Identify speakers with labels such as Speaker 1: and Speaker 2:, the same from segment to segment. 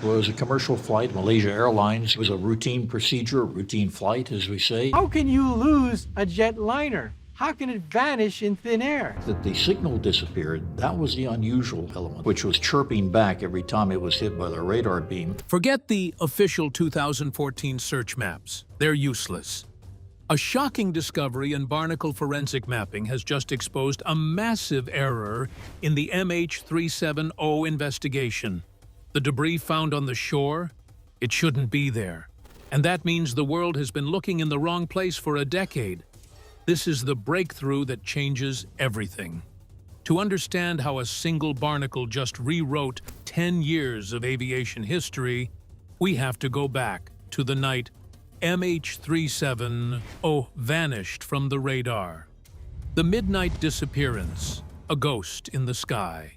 Speaker 1: It was a commercial flight, Malaysia Airlines. It was a routine procedure, a routine flight, as we say.
Speaker 2: How can you lose a jetliner? How can it vanish in thin air?
Speaker 1: That the signal disappeared, that was the unusual element, which was chirping back every time it was hit by the radar beam.
Speaker 3: Forget the official 2014 search maps. They're useless. A shocking discovery in barnacle forensic mapping has just exposed a massive error in the MH370 investigation. The debris found on the shore, it shouldn't be there. And that means the world has been looking in the wrong place for a decade. This is the breakthrough that changes everything. To understand how a single barnacle just rewrote 10 years of aviation history, we have to go back to the night MH370 vanished from the radar. The midnight disappearance, a ghost in the sky.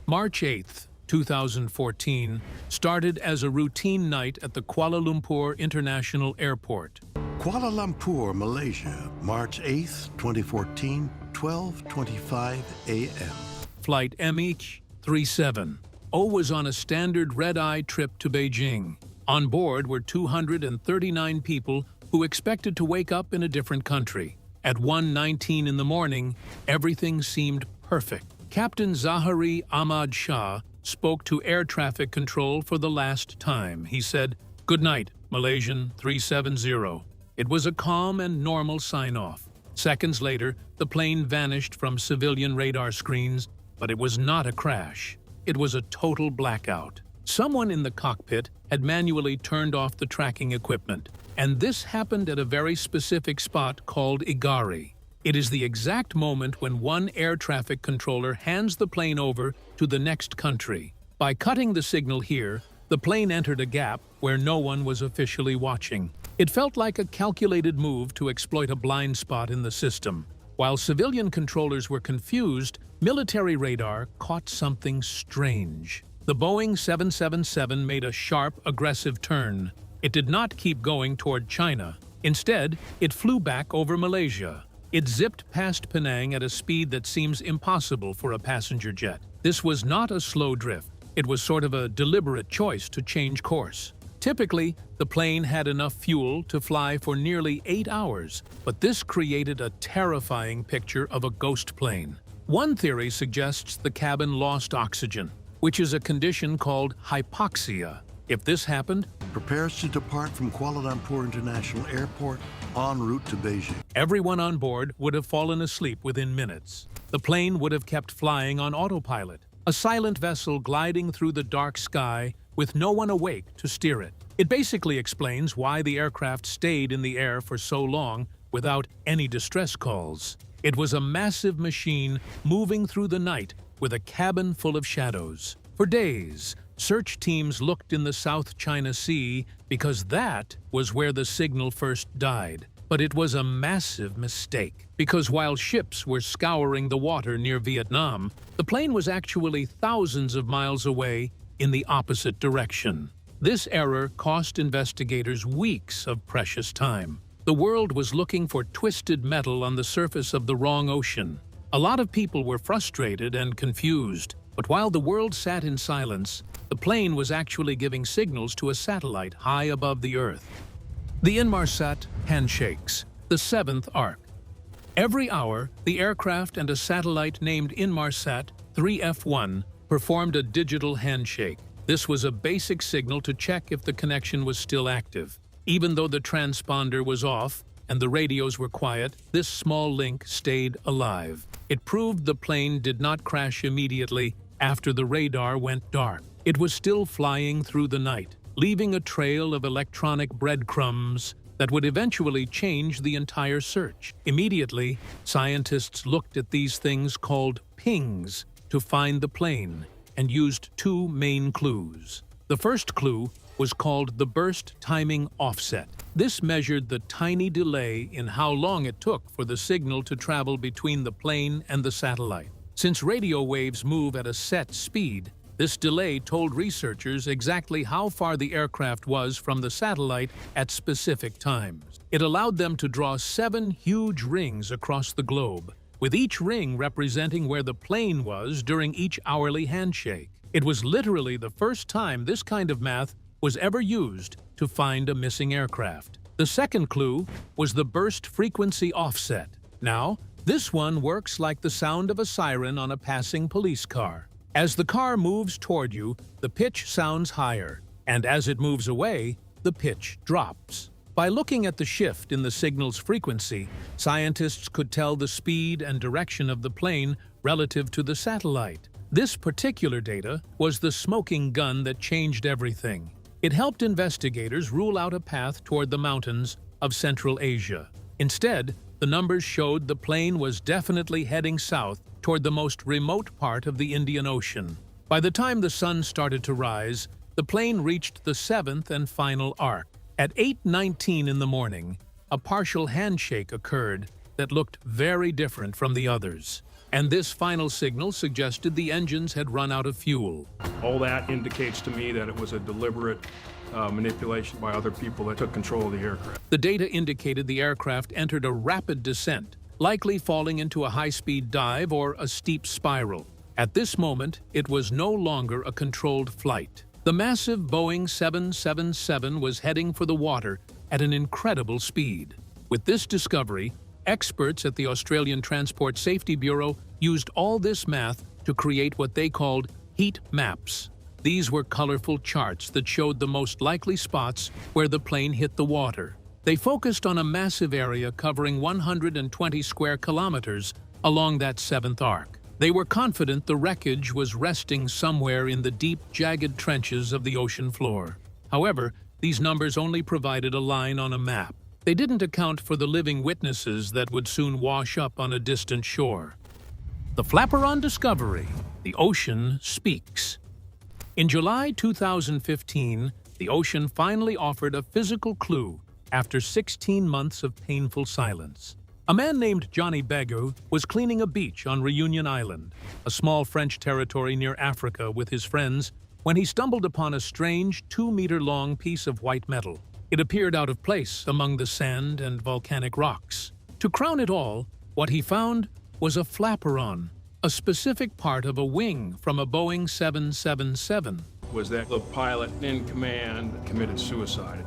Speaker 3: March 8th, 2014, started as a routine night at the Kuala Lumpur International Airport.
Speaker 4: Kuala Lumpur, Malaysia, March 8th, 2014, 12:25 a.m.
Speaker 3: Flight MH370 was on a standard red-eye trip to Beijing. On board were 239 people who expected to wake up in a different country. At 1:19 in the morning, everything seemed perfect. Captain Zaharie Ahmad Shah spoke to air traffic control for the last time. He said, "Good night, Malaysian 370. It was a calm and normal sign-off. Seconds later, the plane vanished from civilian radar screens, but it was not a crash. It was a total blackout. Someone in the cockpit had manually turned off the tracking equipment, and this happened at a very specific spot called Zaharie. It is the exact moment when one air traffic controller hands the plane over to the next country. By cutting the signal here, the plane entered a gap where no one was officially watching. It felt like a calculated move to exploit a blind spot in the system. While civilian controllers were confused, military radar caught something strange. The Boeing 777 made a sharp, aggressive turn. It did not keep going toward China. Instead, it flew back over Malaysia. It zipped past Penang at a speed that seems impossible for a passenger jet. This was not a slow drift. It was sort of a deliberate choice to change course. Typically, the plane had enough fuel to fly for nearly 8 hours, but this created a terrifying picture of a ghost plane. One theory suggests the cabin lost oxygen, which is a condition called hypoxia. If this happened,
Speaker 4: Prepares to depart from Kuala Lumpur International Airport en route to Beijing.
Speaker 3: everyone on board would have fallen asleep within minutes. The plane would have kept flying on autopilot, a silent vessel gliding through the dark sky with no one awake to steer it. It basically explains why the aircraft stayed in the air for so long without any distress calls. It was a massive machine moving through the night with a cabin full of shadows. For days, search teams looked in the South China Sea because that was where the signal first died. But it was a massive mistake, because while ships were scouring the water near Vietnam, the plane was actually thousands of miles away in the opposite direction. This error cost investigators weeks of precious time. The world was looking for twisted metal on the surface of the wrong ocean. A lot of people were frustrated and confused, but while the world sat in silence, the plane was actually giving signals to a satellite high above the Earth. The Inmarsat handshakes, the seventh arc. Every hour, the aircraft and a satellite named Inmarsat 3F1 performed a digital handshake. This was a basic signal to check if the connection was still active. Even though the transponder was off and the radios were quiet, this small link stayed alive. It proved the plane did not crash immediately after the radar went dark. It was still flying through the night, leaving a trail of electronic breadcrumbs that would eventually change the entire search. Immediately, scientists looked at these things called pings to find the plane and used two main clues. The first clue was called the burst timing offset. This measured the tiny delay in how long it took for the signal to travel between the plane and the satellite. Since radio waves move at a set speed, this delay told researchers exactly how far the aircraft was from the satellite at specific times. It allowed them to draw 7 huge rings across the globe, with each ring representing where the plane was during each hourly handshake. It was literally the first time this kind of math was ever used to find a missing aircraft. The second clue was the burst frequency offset. Now, this one works like the sound of a siren on a passing police car. As the car moves toward you, the pitch sounds higher, and as it moves away, the pitch drops. By looking at the shift in the signal's frequency, scientists could tell the speed and direction of the plane relative to the satellite. This particular data was the smoking gun that changed everything. It helped investigators rule out a path toward the mountains of Central Asia. Instead, the numbers showed the plane was definitely heading south toward the most remote part of the Indian Ocean. By the time the sun started to rise, the plane reached the seventh and final arc. At 8:19 in the morning, a partial handshake occurred that looked very different from the others. And this final signal suggested the engines had run out of fuel.
Speaker 5: All that indicates to me that it was a deliberate manipulation by other people that took control of the aircraft.
Speaker 3: The data indicated the aircraft entered a rapid descent, likely falling into a high-speed dive or a steep spiral. At this moment, it was no longer a controlled flight. The massive Boeing 777 was heading for the water at an incredible speed. With this discovery, experts at the Australian Transport Safety Bureau used all this math to create what they called heat maps. These were colorful charts that showed the most likely spots where the plane hit the water. They focused on a massive area covering 120 square kilometers along that seventh arc. They were confident the wreckage was resting somewhere in the deep, jagged trenches of the ocean floor. However, these numbers only provided a line on a map. They didn't account for the living witnesses that would soon wash up on a distant shore. The flaperon discovery. The ocean speaks. In July 2015, the ocean finally offered a physical clue after 16 months of painful silence. A man named Johnny Begu was cleaning a beach on Reunion Island, a small French territory near Africa, with his friends when he stumbled upon a strange 2-meter-long piece of white metal. It appeared out of place among the sand and volcanic rocks. To crown it all, what he found was a flaperon, a specific part of a wing from a Boeing 777.
Speaker 5: Was that the pilot in command committed suicide.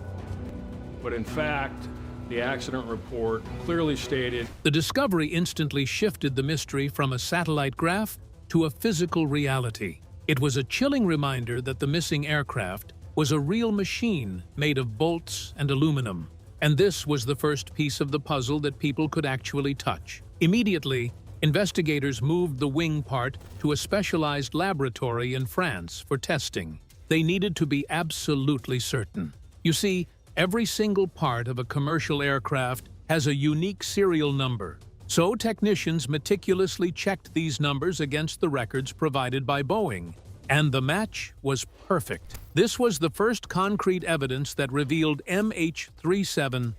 Speaker 5: But in fact, the accident report clearly stated
Speaker 3: The discovery instantly shifted the mystery from a satellite graph to a physical reality. It was a chilling reminder that the missing aircraft was a real machine made of bolts and aluminum. And this was the first piece of the puzzle that people could actually touch. Immediately, investigators moved the wing part to a specialized laboratory in France for testing. They needed to be absolutely certain. You see, every single part of a commercial aircraft has a unique serial number. So technicians meticulously checked these numbers against the records provided by Boeing. And the match was perfect. This was the first concrete evidence that revealed MH370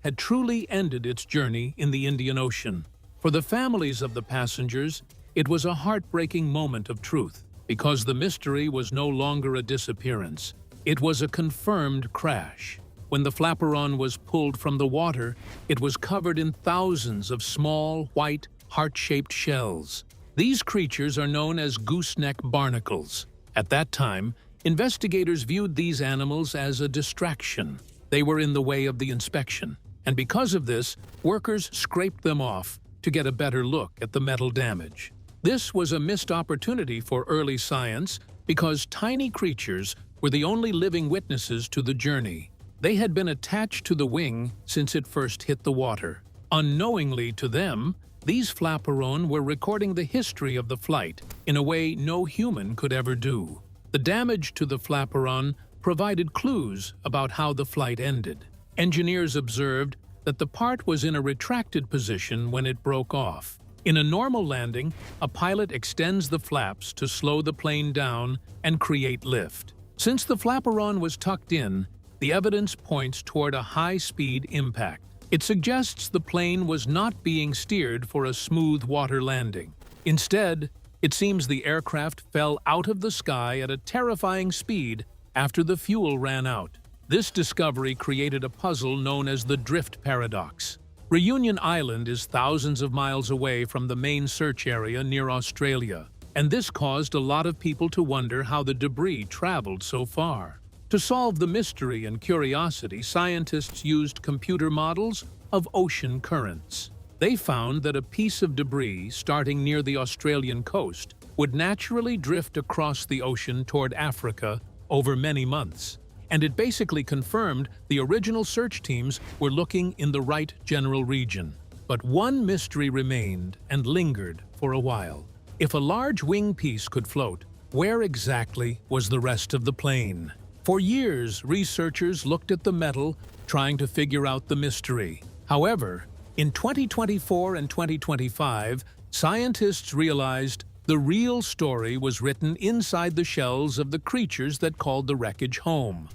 Speaker 3: had truly ended its journey in the Indian Ocean. For the families of the passengers, it was a heartbreaking moment of truth, because the mystery was no longer a disappearance. It was a confirmed crash. When the flaperon was pulled from the water, it was covered in thousands of small, white, heart-shaped shells. These creatures are known as gooseneck barnacles. At that time, investigators viewed these animals as a distraction. They were in the way of the inspection, and because of this, workers scraped them off to get a better look at the metal damage. This was a missed opportunity for early science because tiny creatures were the only living witnesses to the journey. They had been attached to the wing since it first hit the water. Unknowingly to them, these flaperon were recording the history of the flight in a way no human could ever do. The damage to the flaperon provided clues about how the flight ended. Engineers observed that the part was in a retracted position when it broke off. In a normal landing, a pilot extends the flaps to slow the plane down and create lift. Since the flaperon was tucked in, the evidence points toward a high-speed impact. It suggests the plane was not being steered for a smooth water landing. Instead, it seems the aircraft fell out of the sky at a terrifying speed after the fuel ran out. This discovery created a puzzle known as the drift paradox. Reunion Island is thousands of miles away from the main search area near Australia, and this caused a lot of people to wonder how the debris traveled so far. To solve the mystery and curiosity, scientists used computer models of ocean currents. They found that a piece of debris starting near the Australian coast would naturally drift across the ocean toward Africa over many months. And it basically confirmed the original search teams were looking in the right general region. But one mystery remained and lingered for a while. If a large wing piece could float, where exactly was the rest of the plane? For years, researchers looked at the metal, trying to figure out the mystery. However, in 2024 and 2025, scientists realized the real story was written inside the shells of the creatures that called the wreckage home.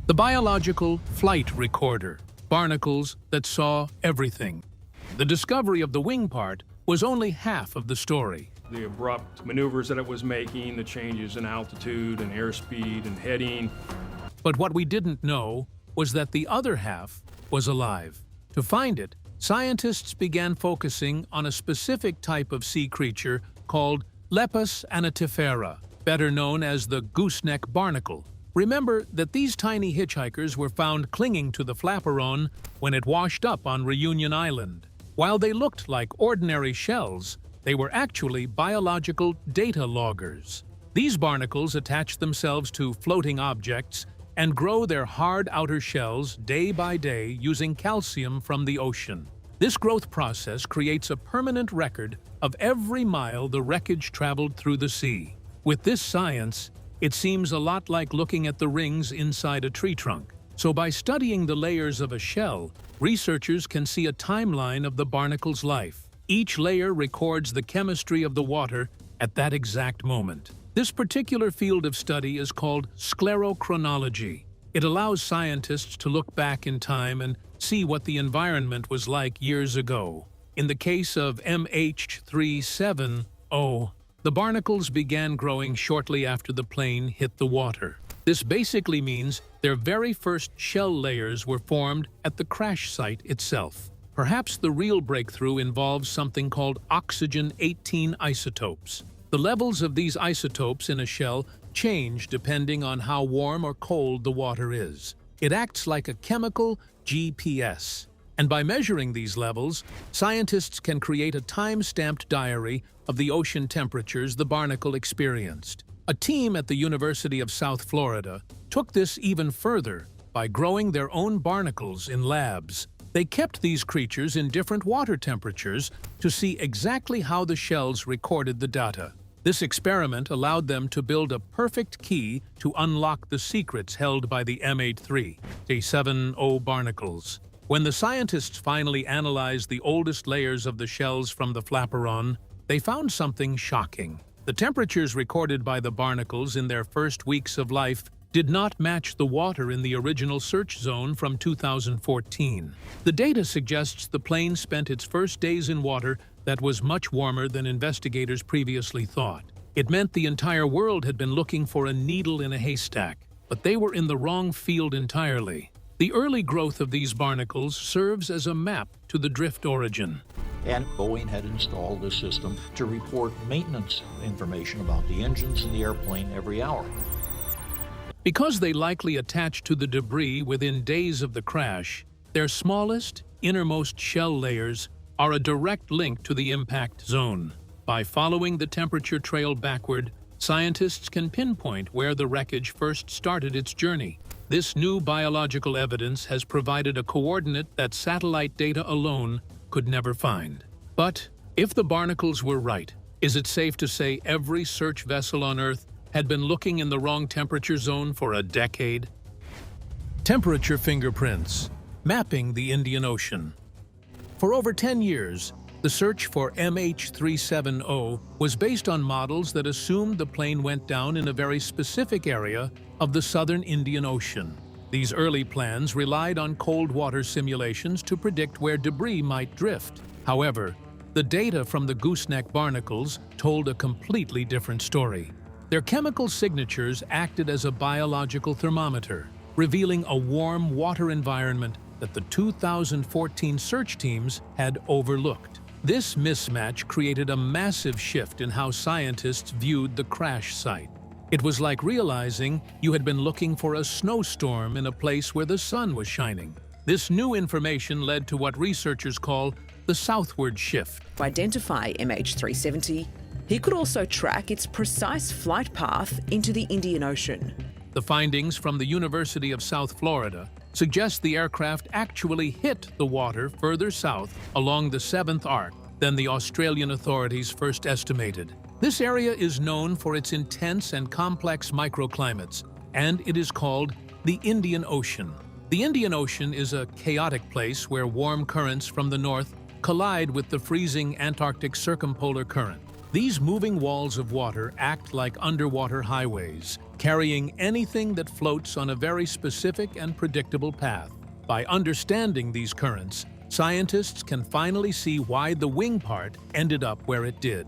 Speaker 3: The biological flight recorder, barnacles that saw everything. The discovery of the wing part was only half of the story.
Speaker 5: The abrupt maneuvers that it was making, the changes in altitude and airspeed and heading.
Speaker 3: But what we didn't know was that the other half was alive. To find it, scientists began focusing on a specific type of sea creature called Lepus anatifera, better known as the gooseneck barnacle. Remember that these tiny hitchhikers were found clinging to the flaperon when it washed up on Reunion Island. While they looked like ordinary shells, they were actually biological data loggers. These barnacles attach themselves to floating objects and grow their hard outer shells day by day using calcium from the ocean. This growth process creates a permanent record of every mile the wreckage traveled through the sea. With this science, it seems a lot like looking at the rings inside a tree trunk. So by studying the layers of a shell, researchers can see a timeline of the barnacle's life. Each layer records the chemistry of the water at that exact moment. This particular field of study is called sclerochronology. It allows scientists to look back in time and see what the environment was like years ago. In the case of MH370, the barnacles began growing shortly after the plane hit the water. This basically means their very first shell layers were formed at the crash site itself. Perhaps the real breakthrough involves something called oxygen-18 isotopes. The levels of these isotopes in a shell change depending on how warm or cold the water is. It acts like a chemical GPS. And by measuring these levels, scientists can create a time-stamped diary of the ocean temperatures the barnacle experienced. A team at the University of South Florida took this even further by growing their own barnacles in labs. They kept these creatures in different water temperatures to see exactly how the shells recorded the data. This experiment allowed them to build a perfect key to unlock the secrets held by the MH370 barnacles. When the scientists finally analyzed the oldest layers of the shells from the flaperon, they found something shocking. The temperatures recorded by the barnacles in their first weeks of life did not match the water in the original search zone from 2014. The data suggests the plane spent its first days in water that was much warmer than investigators previously thought. It meant the entire world had been looking for a needle in a haystack, but they were in the wrong field entirely. The early growth of these barnacles serves as a map to the drift origin.
Speaker 1: And Boeing had installed a system to report maintenance information about the engines in the airplane every hour.
Speaker 3: Because they likely attached to the debris within days of the crash, their smallest, innermost shell layers are a direct link to the impact zone. By following the temperature trail backward, scientists can pinpoint where the wreckage first started its journey. This new biological evidence has provided a coordinate that satellite data alone could never find. But if the barnacles were right, is it safe to say every search vessel on Earth had been looking in the wrong temperature zone for a decade? Temperature fingerprints, mapping the Indian Ocean. For over 10 years, the search for MH370 was based on models that assumed the plane went down in a very specific area of the southern Indian Ocean. These early plans relied on cold water simulations to predict where debris might drift. However, the data from the gooseneck barnacles told a completely different story. Their chemical signatures acted as a biological thermometer, revealing a warm water environment that the 2014 search teams had overlooked. This mismatch created a massive shift in how scientists viewed the crash site. It was like realizing you had been looking for a snowstorm in a place where the sun was shining. This new information led to what researchers call the southward shift.
Speaker 6: To identify MH370, he could also track its precise flight path into the Indian Ocean.
Speaker 3: The findings from the University of South Florida suggest the aircraft actually hit the water further south along the 7th arc than the Australian authorities first estimated. This area is known for its intense and complex microclimates, and it is called the Indian Ocean. The Indian Ocean is a chaotic place where warm currents from the north collide with the freezing Antarctic circumpolar current. These moving walls of water act like underwater highways, carrying anything that floats on a very specific and predictable path. By understanding these currents, scientists can finally see why the wing part ended up where it did.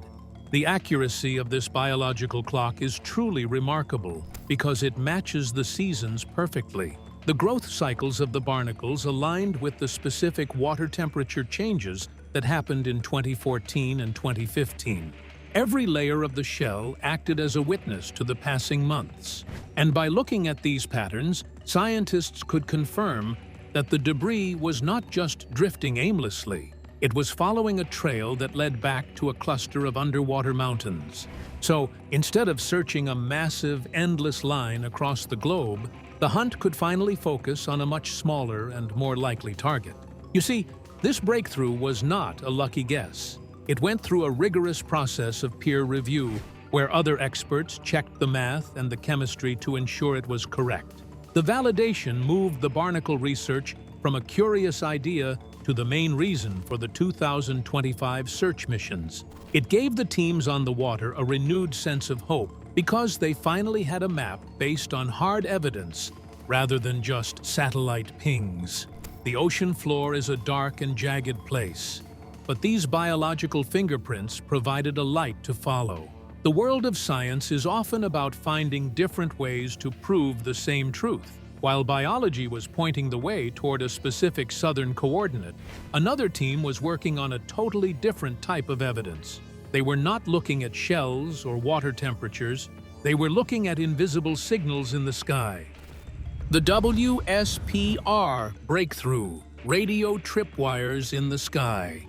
Speaker 3: The accuracy of this biological clock is truly remarkable because it matches the seasons perfectly. The growth cycles of the barnacles aligned with the specific water temperature changes that happened in 2014 and 2015. Every layer of the shell acted as a witness to the passing months. And by looking at these patterns, scientists could confirm that the debris was not just drifting aimlessly. It was following a trail that led back to a cluster of underwater mountains. So, instead of searching a massive, endless line across the globe, the hunt could finally focus on a much smaller and more likely target. You see, this breakthrough was not a lucky guess. It went through a rigorous process of peer review, where other experts checked the math and the chemistry to ensure it was correct. The validation moved the barnacle research from a curious idea to the main reason for the 2025 search missions. It gave the teams on the water a renewed sense of hope because they finally had a map based on hard evidence rather than just satellite pings. The ocean floor is a dark and jagged place, but these biological fingerprints provided a light to follow. The world of science is often about finding different ways to prove the same truth. While biology was pointing the way toward a specific southern coordinate, another team was working on a totally different type of evidence. They were not looking at shells or water temperatures. They were looking at invisible signals in the sky. The WSPR breakthrough, radio tripwires in the sky.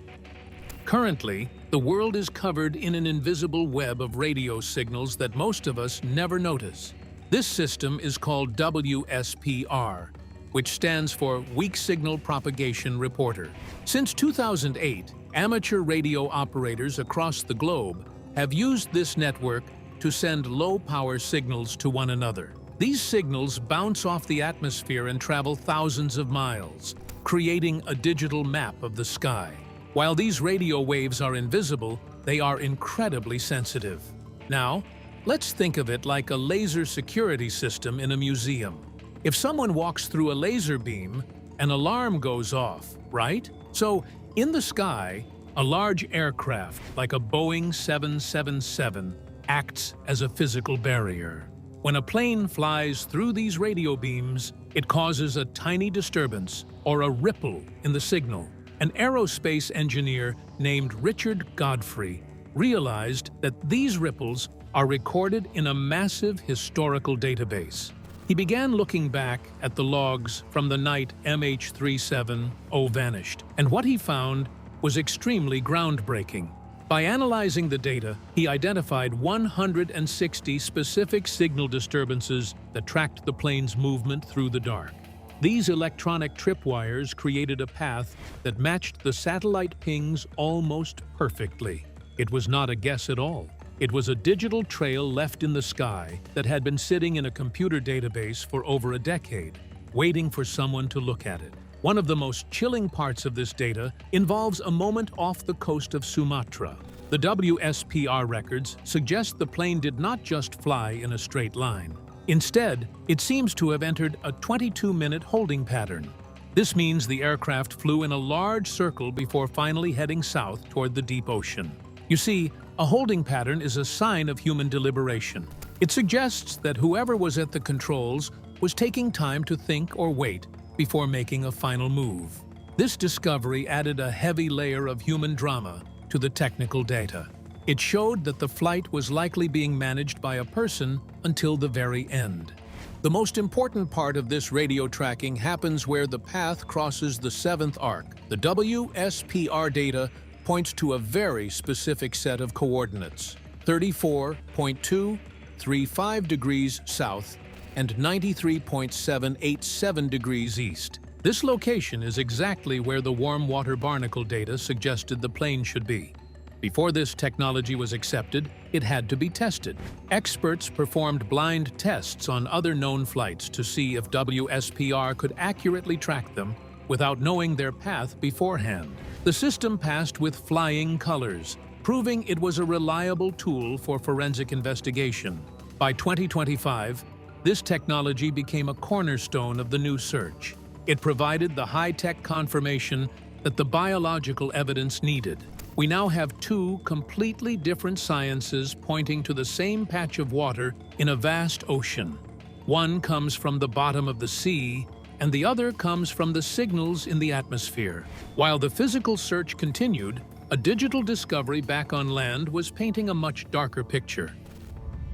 Speaker 3: Currently, the world is covered in an invisible web of radio signals that most of us never notice. This system is called WSPR, which stands for Weak Signal Propagation Reporter. Since 2008, amateur radio operators across the globe have used this network to send low-power signals to one another. These signals bounce off the atmosphere and travel thousands of miles, creating a digital map of the sky. While these radio waves are invisible, they are incredibly sensitive. Now, let's think of it like a laser security system in a museum. If someone walks through a laser beam, an alarm goes off, right? So, in the sky, a large aircraft like a Boeing 777 acts as a physical barrier. When a plane flies through these radio beams, it causes a tiny disturbance or a ripple in the signal. An aerospace engineer named Richard Godfrey realized that these ripples are recorded in a massive historical database. He began looking back at the logs from the night MH370 vanished, and what he found was extremely groundbreaking. By analyzing the data, he identified 160 specific signal disturbances that tracked the plane's movement through the dark. These electronic tripwires created a path that matched the satellite pings almost perfectly. It was not a guess at all. It was a digital trail left in the sky that had been sitting in a computer database for over a decade, waiting for someone to look at it. One of the most chilling parts of this data involves a moment off the coast of Sumatra. The WSPR records suggest the plane did not just fly in a straight line. Instead, it seems to have entered a 22-minute holding pattern. This means the aircraft flew in a large circle before finally heading south toward the deep ocean. You see, a holding pattern is a sign of human deliberation. It suggests that whoever was at the controls was taking time to think or wait before making a final move. This discovery added a heavy layer of human drama to the technical data. It showed that the flight was likely being managed by a person until the very end. The most important part of this radio tracking happens where the path crosses the 7th arc. The WSPR data points to a very specific set of coordinates: 34.235 degrees south and 93.787 degrees east. This location is exactly where the warm water barnacle data suggested the plane should be. Before this technology was accepted, it had to be tested. Experts performed blind tests on other known flights to see if WSPR could accurately track them without knowing their path beforehand. The system passed with flying colors, proving it was a reliable tool for forensic investigation. By 2025, this technology became a cornerstone of the new search. It provided the high-tech confirmation that the biological evidence needed. We now have two completely different sciences pointing to the same patch of water in a vast ocean. One comes from the bottom of the sea, and the other comes from the signals in the atmosphere. While the physical search continued, a digital discovery back on land was painting a much darker picture.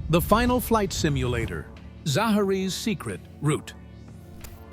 Speaker 3: The final flight simulator, Zaharie's secret route.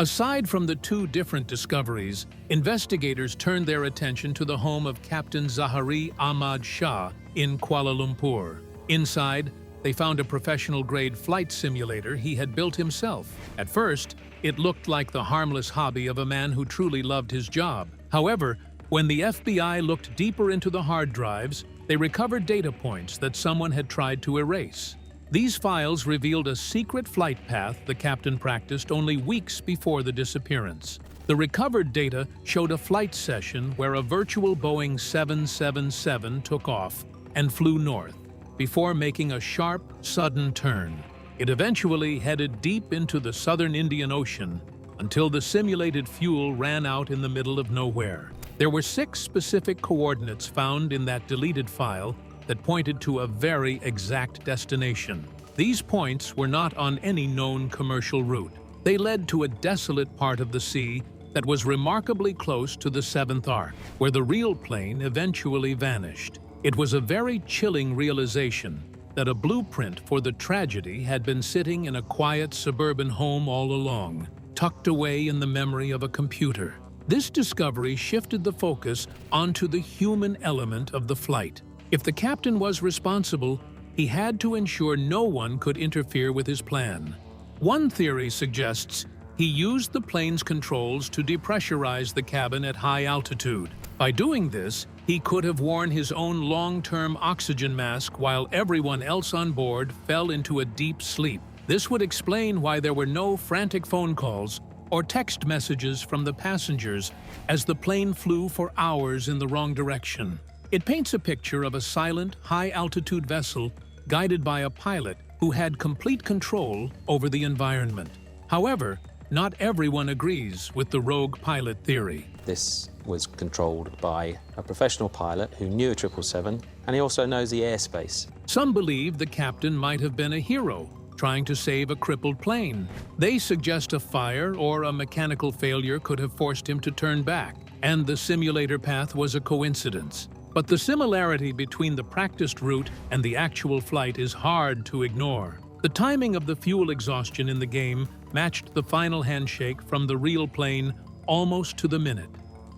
Speaker 3: Aside from the two different discoveries, investigators turned their attention to the home of Captain Zaharie Ahmad Shah in Kuala Lumpur. Inside, they found a professional-grade flight simulator he had built himself. At first, it looked like the harmless hobby of a man who truly loved his job. However, when the FBI looked deeper into the hard drives, they recovered data points that someone had tried to erase. These files revealed a secret flight path the captain practiced only weeks before the disappearance. The recovered data showed a flight session where a virtual Boeing 777 took off and flew north, before making a sharp, sudden turn. It eventually headed deep into the southern Indian Ocean until the simulated fuel ran out in the middle of nowhere. There were 6 specific coordinates found in that deleted file that pointed to a very exact destination. These points were not on any known commercial route. They led to a desolate part of the sea that was remarkably close to the 7th arc, where the real plane eventually vanished. It was a very chilling realization that a blueprint for the tragedy had been sitting in a quiet suburban home all along, tucked away in the memory of a computer. This discovery shifted the focus onto the human element of the flight. If the captain was responsible, he had to ensure no one could interfere with his plan. One theory suggests he used the plane's controls to depressurize the cabin at high altitude. By doing this, he could have worn his own long-term oxygen mask while everyone else on board fell into a deep sleep. This would explain why there were no frantic phone calls or text messages from the passengers as the plane flew for hours in the wrong direction. It paints a picture of a silent, high-altitude vessel guided by a pilot who had complete control over the environment. However, not everyone agrees with the rogue pilot theory.
Speaker 7: This was controlled by a professional pilot who knew a 777, and he also knows the airspace.
Speaker 3: Some believe the captain might have been a hero, trying to save a crippled plane. They suggest a fire or a mechanical failure could have forced him to turn back, and the simulator path was a coincidence. But the similarity between the practiced route and the actual flight is hard to ignore. The timing of the fuel exhaustion in the game matched the final handshake from the real plane almost to the minute.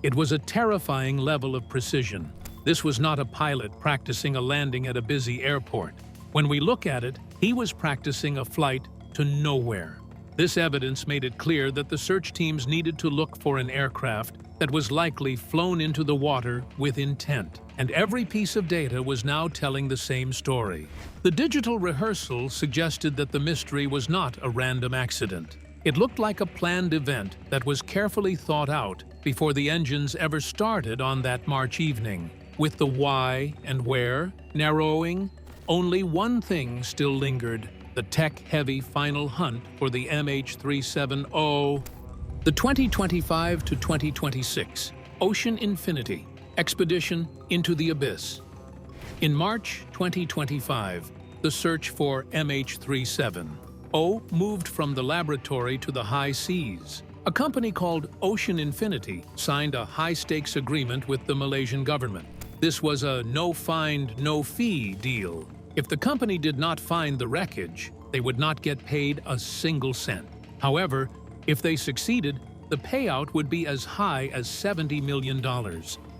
Speaker 3: It was a terrifying level of precision. This was not a pilot practicing a landing at a busy airport. When we look at it, he was practicing a flight to nowhere. This evidence made it clear that the search teams needed to look for an aircraft that was likely flown into the water with intent, and every piece of data was now telling the same story. The digital rehearsal suggested that the mystery was not a random accident. It looked like a planned event that was carefully thought out before the engines ever started on that March evening. With the why and where narrowing, only one thing still lingered: the tech-heavy final hunt for the MH370. The 2025 to 2026 Ocean Infinity Expedition into the Abyss. In March 2025, the search for MH370 moved from the laboratory to the high seas. A company called Ocean Infinity signed a high-stakes agreement with the Malaysian government. This was a no-find, no-fee deal. If the company did not find the wreckage, they would not get paid a single cent. However, if they succeeded, the payout would be as high as $70 million.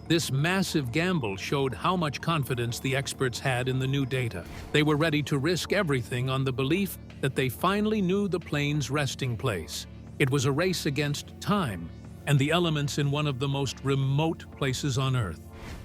Speaker 3: This massive gamble showed how much confidence the experts had in the new data. They were ready to risk everything on the belief that they finally knew the plane's resting place. It was a race against time and the elements in one of the most remote places on Earth.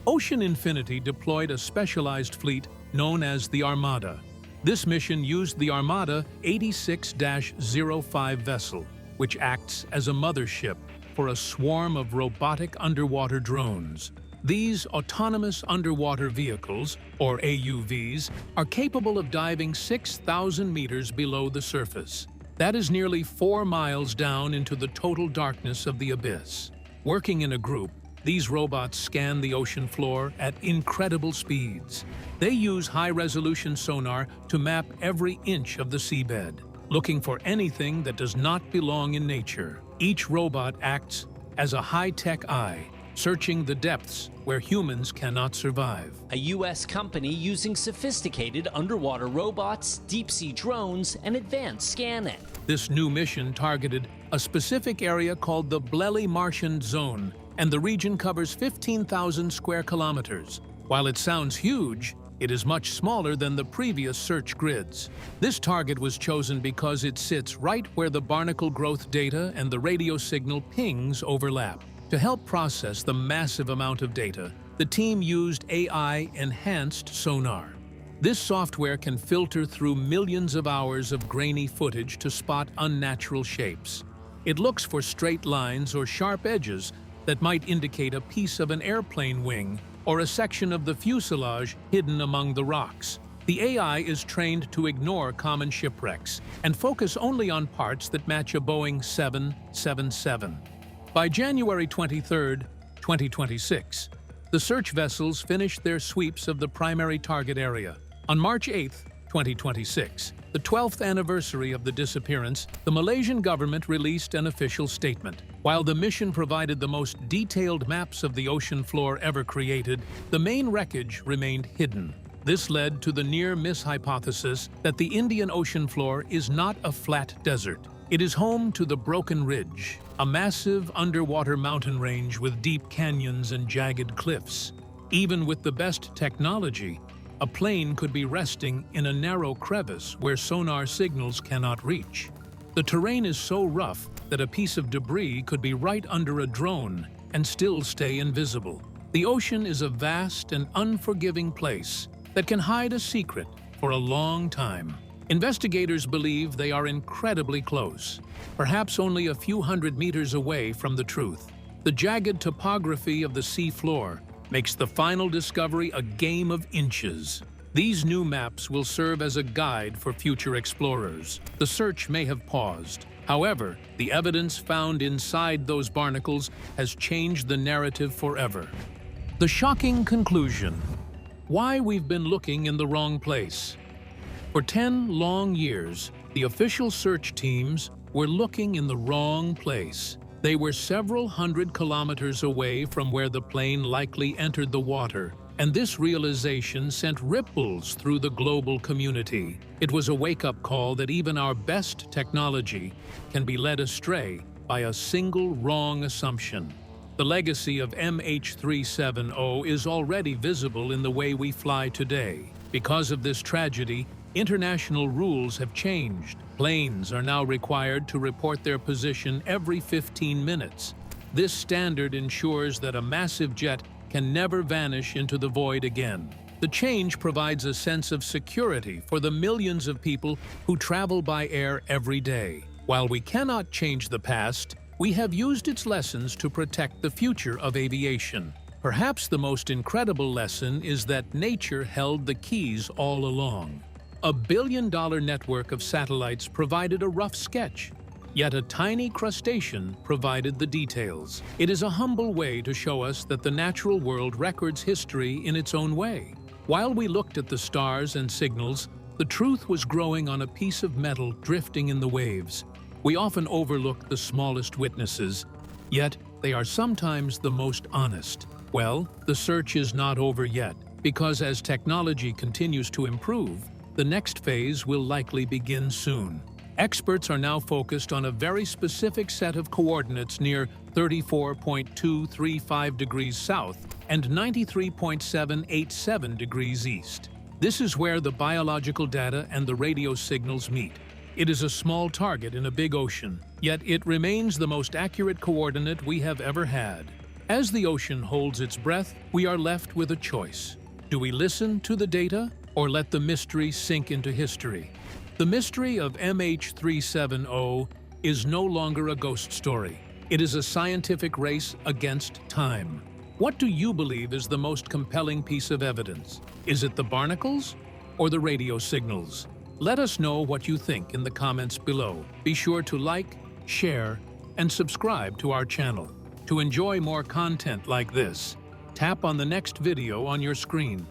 Speaker 3: Ocean Infinity deployed a specialized fleet known as the Armada. This mission used the Armada 86-05 vessel, which acts as a mothership for a swarm of robotic underwater drones. These autonomous underwater vehicles, or AUVs, are capable of diving 6,000 meters below the surface. That is nearly 4 miles down into the total darkness of the abyss. Working in a group, these robots scan the ocean floor at incredible speeds. They use high-resolution sonar to map every inch of the seabed, looking for anything that does not belong in nature. Each robot acts as a high-tech eye, searching the depths where humans cannot survive.
Speaker 8: A U.S. company using sophisticated underwater robots, deep-sea drones, and advanced scanning.
Speaker 3: This new mission targeted a specific area called the Bleli Martian Zone, and the region covers 15,000 square kilometers. While it sounds huge, it is much smaller than the previous search grids. This target was chosen because it sits right where the barnacle growth data and the radio signal pings overlap. To help process the massive amount of data, the team used AI-enhanced sonar. This software can filter through millions of hours of grainy footage to spot unnatural shapes. It looks for straight lines or sharp edges that might indicate a piece of an airplane wing or a section of the fuselage hidden among the rocks. The AI is trained to ignore common shipwrecks and focus only on parts that match a Boeing 777. By January 23, 2026, the search vessels finished their sweeps of the primary target area. On March 8, 2026, the 12th anniversary of the disappearance, the Malaysian government released an official statement. While the mission provided the most detailed maps of the ocean floor ever created, the main wreckage remained hidden. This led to the near-miss hypothesis that the Indian Ocean floor is not a flat desert. It is home to the Broken Ridge, a massive underwater mountain range with deep canyons and jagged cliffs. Even with the best technology, a plane could be resting in a narrow crevice where sonar signals cannot reach. The terrain is so rough that a piece of debris could be right under a drone and still stay invisible. The ocean is a vast and unforgiving place that can hide a secret for a long time. Investigators believe they are incredibly close, perhaps only a few hundred meters away from the truth. The jagged topography of the sea floor makes the final discovery a game of inches. These new maps will serve as a guide for future explorers. The search may have paused. However, the evidence found inside those barnacles has changed the narrative forever. The shocking conclusion: why we've been looking in the wrong place. For 10 long years, the official search teams were looking in the wrong place. They were several hundred kilometers away from where the plane likely entered the water, and this realization sent ripples through the global community. It was a wake-up call that even our best technology can be led astray by a single wrong assumption. The legacy of MH370 is already visible in the way we fly today. Because of this tragedy, international rules have changed. Planes are now required to report their position every 15 minutes. This standard ensures that a massive jet can never vanish into the void again. The change provides a sense of security for the millions of people who travel by air every day. While we cannot change the past, we have used its lessons to protect the future of aviation. Perhaps the most incredible lesson is that nature held the keys all along. A billion-dollar network of satellites provided a rough sketch, yet a tiny crustacean provided the details. It is a humble way to show us that the natural world records history in its own way. While we looked at the stars and signals, the truth was growing on a piece of metal drifting in the waves. We often overlook the smallest witnesses, yet they are sometimes the most honest. Well, the search is not over yet, because as technology continues to improve, the next phase will likely begin soon. Experts are now focused on a very specific set of coordinates near 34.235 degrees south and 93.787 degrees east. This is where the biological data and the radio signals meet. It is a small target in a big ocean, yet it remains the most accurate coordinate we have ever had. As the ocean holds its breath, we are left with a choice. Do we listen to the data or let the mystery sink into history? The mystery of MH370 is no longer a ghost story. It is a scientific race against time. What do you believe is the most compelling piece of evidence? Is it the barnacles or the radio signals? Let us know what you think in the comments below. Be sure to like, share, and subscribe to our channel. To enjoy more content like this, tap on the next video on your screen.